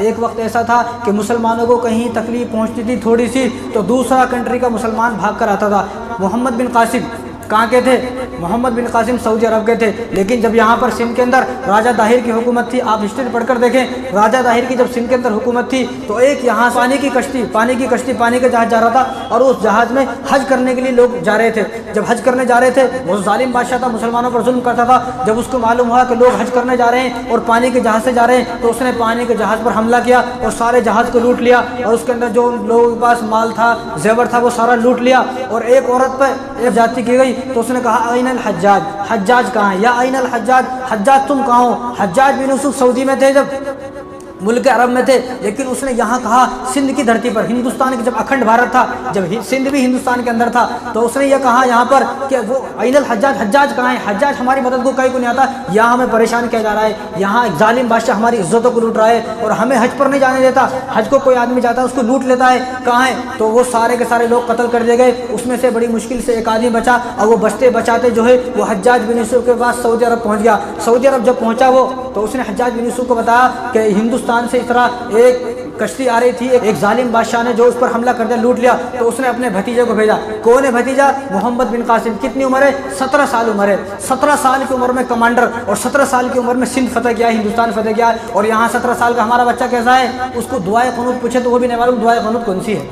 ایک وقت ایسا تھا کہ مسلمانوں کو کہیں تکلیف پہنچتی تھی تھوڑی سی تو دوسرا کنٹری کا مسلمان بھاگ کر آتا تھا۔ محمد بن قاسم کہاں کے تھے؟ محمد بن قاسم سعودی عرب کے تھے، لیکن جب یہاں پر سندھ کے اندر راجہ طاہر کی حکومت تھی، آپ ہسٹری پڑھ کر دیکھیں، راجہ طاہر کی جب سندھ کے اندر حکومت تھی تو ایک یہاں پانی کی کشتی پانی کا جہاز جا رہا تھا، اور اس جہاز میں حج کرنے کے لیے لوگ جا رہے تھے۔ جب حج کرنے جا رہے تھے، وہ ظالم بادشاہ تھا، مسلمانوں پر ظلم کرتا تھا۔ جب اس کو معلوم ہوا کہ لوگ حج کرنے جا رہے ہیں اور پانی کے جہاز سے جا رہے ہیں، تو اس نے پانی کے جہاز پر حملہ کیا اور سارے جہاز کو لوٹ لیا، اور اس کے اندر جو لوگوں کے پاس مال تھا، زیور تھا، وہ سارا لوٹ لیا۔ اور ایک عورت پہ ایک جاتی کی گئی تو اس نے کہا این الحجاج، حجاج کہاں ہے؟ یا این الحجاج، حجاج تم کہاں ہو؟ حجاج بن یوسف سعودی میں تھے، جب ملک عرب میں تھے، لیکن اس نے یہاں کہا سندھ کی دھرتی پر، ہندوستان کی جب اکھنڈ بھارت تھا، جب سندھ بھی ہندوستان کے اندر تھا، تو اس نے یہ کہا یہاں پر کہ وہ این الحجاج، حجاج کہاں ہے؟ حجاج ہماری مدد کو کہیں کو نہیں آتا، یہاں ہمیں پریشان کیا جا رہا ہے، یہاں ایک ظالم بادشاہ ہماری عزتوں کو لوٹ رہا ہے اور ہمیں حج پر نہیں جانے دیتا، حج کو کوئی آدمی جاتا ہے اس کو لوٹ لیتا ہے، کہاں ہے؟ تو وہ سارے کے سارے لوگ قتل کر دیے گئے۔ اس میں سے بڑی مشکل سے ایک آدمی بچا، اور وہ بچتے بچاتے جو ہے وہ حجاج بن یوسف کے پاس سعودی عرب پہنچ گیا۔ سعودی عرب جب پہنچا وہ، تو اس نے حجاج بن یوسف کو بتایا کہ ہندوستان سے اس طرح ایک کشتی آ رہی تھی، ایک ظالم بادشاہ نے جو اس پر حملہ کر دیا، لوٹ لیا۔ تو اس نے اپنے بھتیجے کو بھیجا۔ کون ہے بھتیجا؟ محمد بن قاسم۔ کتنی عمر ہے؟ 17 سال عمر ہے۔ 17 سال کی عمر میں کمانڈر، اور 17 سال کی عمر میں سندھ فتح کیا، ہندوستان فتح کیا۔ اور یہاں 17 سال کا ہمارا بچہ کیسا ہے؟ اس کو دعائے قنوت پوچھے تو وہ بھی نہیں معلوم دعائے قنوت کون سی ہے،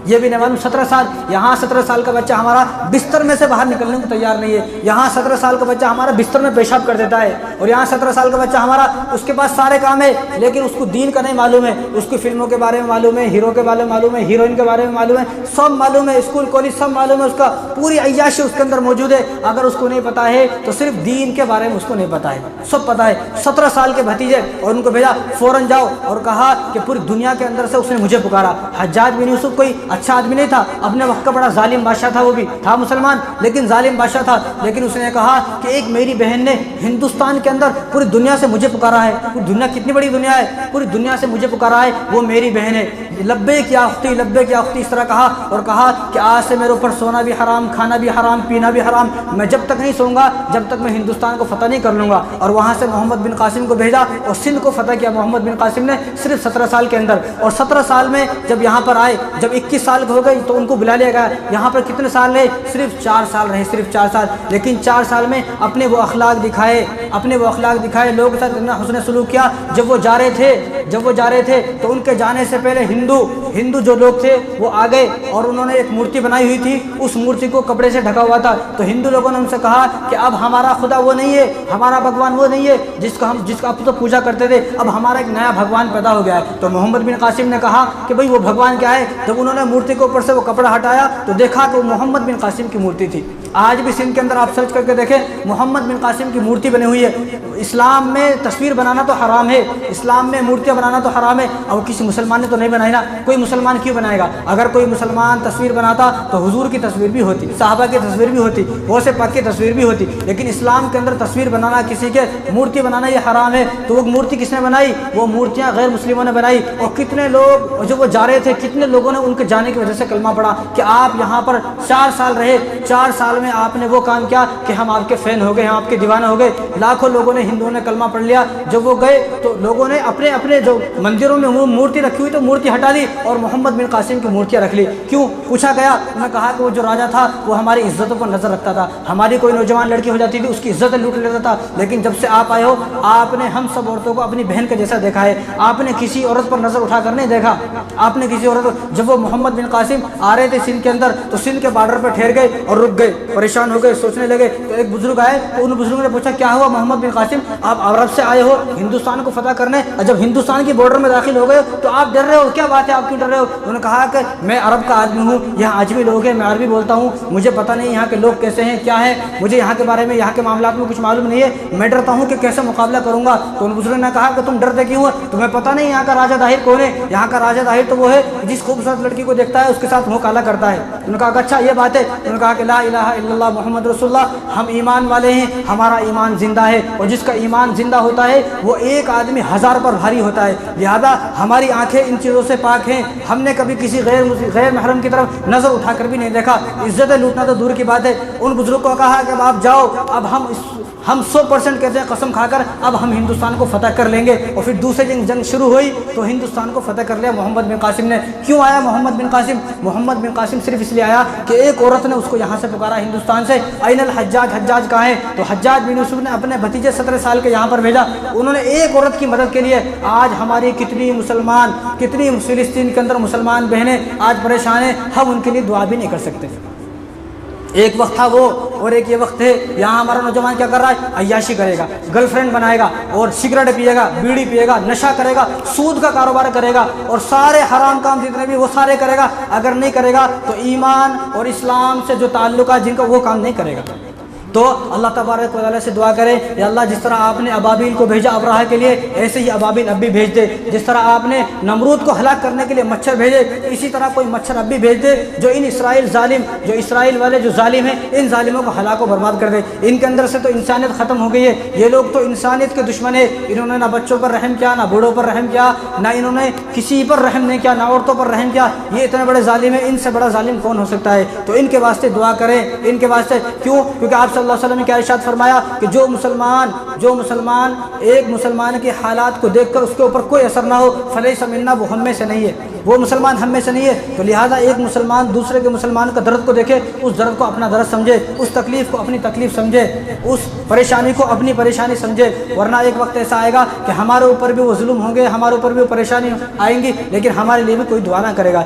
یہ بھی نہیں معلوم۔ 17 سال، یہاں 17 سال کا بچہ ہمارا بستر میں سے باہر نکلنے کو تیار نہیں ہے، یہاں 17 سال کا بچہ ہمارا بستر میں پیشاب کر دیتا ہے، اور یہاں 17 سال کا بچہ ہمارا، اس کے پاس سارے کام ہے لیکن اس کو دین کا نہیں معلوم ہے، اس کو فلموں کے بارے میں معلوم ہے، ہیرو کے بارے میں معلوم ہے، ہیروئن کے بارے میں معلوم ہے، سب معلوم ہے، اسکول کالج سب معلوم ہے، اس کا پوری عیاشی اس کے اندر موجود ہے۔ اگر اس کو نہیں پتا ہے تو صرف دین کے بارے میں اس کو نہیں پتا ہے، سب پتا ہے۔ 17 سال کے بھتیجے، اور ان کو بھیجا فوراً جاؤ، اور کہا کہ پوری دنیا کے اندر سے اس نے مجھے پکارا۔ حجاج بن یوسف کوئی اچھا آدمی نہیں تھا، اپنے وقت کا بڑا ظالم بادشاہ تھا، وہ بھی تھا مسلمان لیکن ظالم بادشاہ تھا، لیکن اس نے کہا کہ ایک میری بہن نے ہندوستان کے اندر پوری دنیا سے مجھے پکارا ہے، پوری دنیا کتنی بڑی دنیا ہے، پوری دنیا سے مجھے پکارا ہے، وہ میری بہن ہے، لبیک یا اختی، لبیک یا اختی، اس طرح کہا، اور کہا کہ آج سے میرے اوپر سونا بھی حرام، کھانا بھی حرام، پینا بھی حرام، میں جب تک نہیں سوؤں گا جب تک میں ہندوستان کو فتح نہیں کر لوں گا۔ اور وہاں سے محمد بن قاسم کو بھیجا اور سندھ کو فتح کیا محمد بن قاسم نے صرف 17 سال کے اندر۔ اور 17 سال میں جب یہاں پر آئے، جب 21 سال ہو گئی تو ان کو بلا لیا گیا۔ یہاں پر کتنے سال رہے؟ صرف 4 سال رہے، صرف 4 سال، لیکن 4 سال میں اپنے وہ اخلاق دکھائے، لوگوں کے ساتھ اتنا حسن سلوک کیا۔ جب وہ جا رہے تھے تو ان کے جانے سے پہلے ہندو جو لوگ تھے وہ آ گئے، اور انہوں نے ایک مورتی بنائی ہوئی تھی، اس مورتی کو کپڑے سے ڈھکا ہوا تھا۔ تو ہندو لوگوں نے ان سے کہا کہ اب ہمارا خدا وہ نہیں ہے، ہمارا بھگوان وہ نہیں ہے جس کا آپ تو پوجا کرتے تھے، اب ہمارا ایک نیا بھگوان پیدا ہو گیا ہے۔ تو محمد بن قاسم نے کہا کہ بھئی وہ بھگوان کیا ہے؟ جب انہوں نے مورتی کے اوپر سے وہ کپڑا ہٹایا تو دیکھا کہ وہ محمد بن قاسم کی مورتی تھی۔ آج بھی سندھ کے اندر آپ سرچ کر کے دیکھیں، محمد بن قاسم کی مورتی بنی ہوئی ہے۔ اسلام میں تصویر بنانا تو حرام ہے، اسلام میں مورتیاں بنانا تو حرام ہے، اور کسی مسلمان نے تو نہیں بنائی نا، کوئی مسلمان کیوں بنائے گا؟ اگر کوئی مسلمان تصویر بناتا تو حضور کی تصویر بھی ہوتی، صحابہ کی تصویر بھی ہوتی، غوث پاک کی تصویر بھی ہوتی، لیکن اسلام کے اندر تصویر بنانا، کسی کے مورتی بنانا یہ حرام ہے۔ تو وہ مورتی کس نے بنائی؟ وہ مورتیاں غیر مسلموں نے بنائی، اور کتنے لوگ جو وہ جا رہے تھے، کتنے لوگوں نے ان کے جانے کی وجہ سے کلمہ پڑھا کہ آپ یہاں پر 4 سال رہے، 4 سال میں آپ نے وہ کام کیا کہ ہم آپ کے فین ہو گئے، ہم آپ کے دیوانے ہو گئے۔ لاکھوں لوگوں نے، ہندوؤں نے کلمہ پڑھ لیا۔ جب وہ گئے تو لوگوں نے اپنے جو مندروں میں مورتی رکھی ہوئی تو مورتی ہٹا دی اور محمد بن قاسم کی مورتیاں رکھ لی۔ کیوں؟ پوچھا گیا، انہوں نے کہا کہ وہ جو راجہ تھا وہ ہماری عزتوں پر نظر رکھتا تھا، ہماری کوئی نوجوان لڑکی ہو جاتی تھی اس کی عزت لوٹ لیتا تھا، لیکن جب سے آپ آئے ہو آپ نے ہم سب عورتوں کو اپنی بہن کے جیسا دیکھا ہے، آپ نے کسی عورت پر نظر اٹھا کر نہیں دیکھا، آپ نے کسی عورت۔ جب وہ محمد بن قاسم آ رہے تھے سندھ کے اندر تو سندھ کے بارڈر پہ ٹھہر گئے اور رک گئے، پریشان ہو گئے، سوچنے لگے۔ تو ایک بزرگ آئے تو ان بزرگوں نے پوچھا کیا ہوا محمد بن قاسم، آپ عرب سے آئے ہو ہندوستان کو فتح کرنے، اور جب ہندوستان کی بارڈر میں داخل ہو گئے تو آپ ڈر رہے ہو، کیا بات ہے آپ کیوں ڈر رہے ہو؟ انہوں نے کہا کہ میں عرب کا آدمی ہوں، یہاں عجمی لوگ ہیں، میں عربی بولتا ہوں، مجھے پتہ نہیں یہاں کے لوگ کیسے ہیں، کیا ہے، مجھے یہاں کے بارے میں، یہاں کے معاملات میں کچھ معلوم نہیں ہے، میں ڈرتا ہوں کہ کیسے مقابلہ کروں گا۔ تو ان بزرگوں نے کہا کہ تم ڈرتے کیوں ہو؟ تمہیں پتہ نہیں یہاں کا راجہ طاہر کون ہے؟ یہاں کا راجہ طاہر تو وہ ہے جس خوبصورت لڑکی کو دیکھتا ہے اس کے ساتھ منہ کالا کرتا ہے۔ انہوں نے کہا کہ اچھا یہ بات ہے۔ انہوں نے کہا کہ لا الہ الا اللہ محمد رسول اللہ، ہم ایمان والے ہیں، ہمارا ایمان زندہ ہے، اور جس کا ایمان زندہ ہوتا ہے وہ ایک آدمی 1000 پر بھاری ہوتا ہے، لہذا ہماری آنکھیں ان چیزوں سے پاک ہیں، ہم نے کبھی کسی غیر محرم کی طرف نظر اٹھا کر بھی نہیں دیکھا، عزت لوٹنا تو دور کی بات ہے۔ ان بزرگوں کو کہا کہ اب آپ جاؤ، اب ہم ہم 100% کہتے ہیں قسم کھا کر اب ہم ہندوستان کو فتح کر لیں گے، اور پھر دوسری جنگ شروع ہوئی تو ہندوستان کو فتح کر لیا محمد بن قاسم نے۔ کیوں آیا محمد بن قاسم؟ محمد بن قاسم صرف اس لیے آیا کہ ایک عورت نے اس کو یہاں سے پکارا ہندوستان سے، این الحجاج، حجاج کہاں ہے؟ تو حجاج بن یوسف نے اپنے بھتیجے 17 سال کے یہاں پر بھیجا، انہوں نے ایک عورت کی مدد کے لیے۔ آج ہماری کتنی مسلمان، کتنی فلسطین کے اندر مسلمان بہنیں آج پریشان ہیں، ہم ان کے لیے دعا بھی نہیں کر سکتے۔ ایک وقت تھا وہ، اور ایک یہ وقت ہے یہاں ہمارا نوجوان کیا کر رہا ہے؟ عیاشی کرے گا، گرل فرینڈ بنائے گا، اور سگریٹ پیے گا، بیڑی پیے گا، نشہ کرے گا، سود کا کاروبار کرے گا، اور سارے حرام کام جتنے بھی وہ سارے کرے گا۔ اگر نہیں کرے گا تو ایمان اور اسلام سے جو تعلقات جن کا وہ کام نہیں کرے گا۔ تو اللہ تبارک و تعالیٰ سے دعا کرے، یا اللہ جس طرح آپ نے ابابیل کو بھیجا ابراہ کے لیے، ایسے ہی ابابیل اب بھی بھیج دے۔ جس طرح آپ نے نمرود کو ہلاک کرنے کے لیے مچھر بھیجے، اسی طرح کوئی مچھر اب بھی بھیج دے جو ان اسرائیل ظالم، جو اسرائیل والے جو ظالم ہیں، ان ظالموں کو ہلاک و برباد کر دے۔ ان کے اندر سے تو انسانیت ختم ہو گئی ہے، یہ لوگ تو انسانیت کے دشمن ہیں۔ انہوں نے نہ بچوں پر رحم کیا، نہ بوڑھوں پر رحم کیا، نہ انہوں نے کسی پر رحم نہیں کیا، نہ عورتوں پر رحم کیا۔ یہ اتنے بڑے ظالم ہیں، ان سے بڑا ظالم کون ہو سکتا ہے؟ تو ان کے واسطے دعا کریں، ان کے واسطے۔ کیوں؟ کیونکہ آپ صلی اللہ علیہ وسلم نے کیا ارشاد فرمایا کہ جو مسلمان ایک مسلمان کے حالات کو دیکھ کر اس کے اوپر کوئی اثر نہ ہو، فلیس منا، وہ ہم میں سے نہیں ہے، وہ مسلمان ہم میں سے نہیں ہے۔ تو لہٰذا ایک مسلمان دوسرے کے مسلمان کا درد کو دیکھے، اس درد کو اپنا درد سمجھے، اس تکلیف کو اپنی تکلیف سمجھے، اس پریشانی کو اپنی پریشانی سمجھے، ورنہ ایک وقت ایسا آئے گا کہ ہمارے اوپر بھی وہ ظلم ہوں گے، ہمارے اوپر بھی وہ پریشانی آئیں گی، لیکن ہمارے لیے بھی کوئی دعا نہ کرے گا۔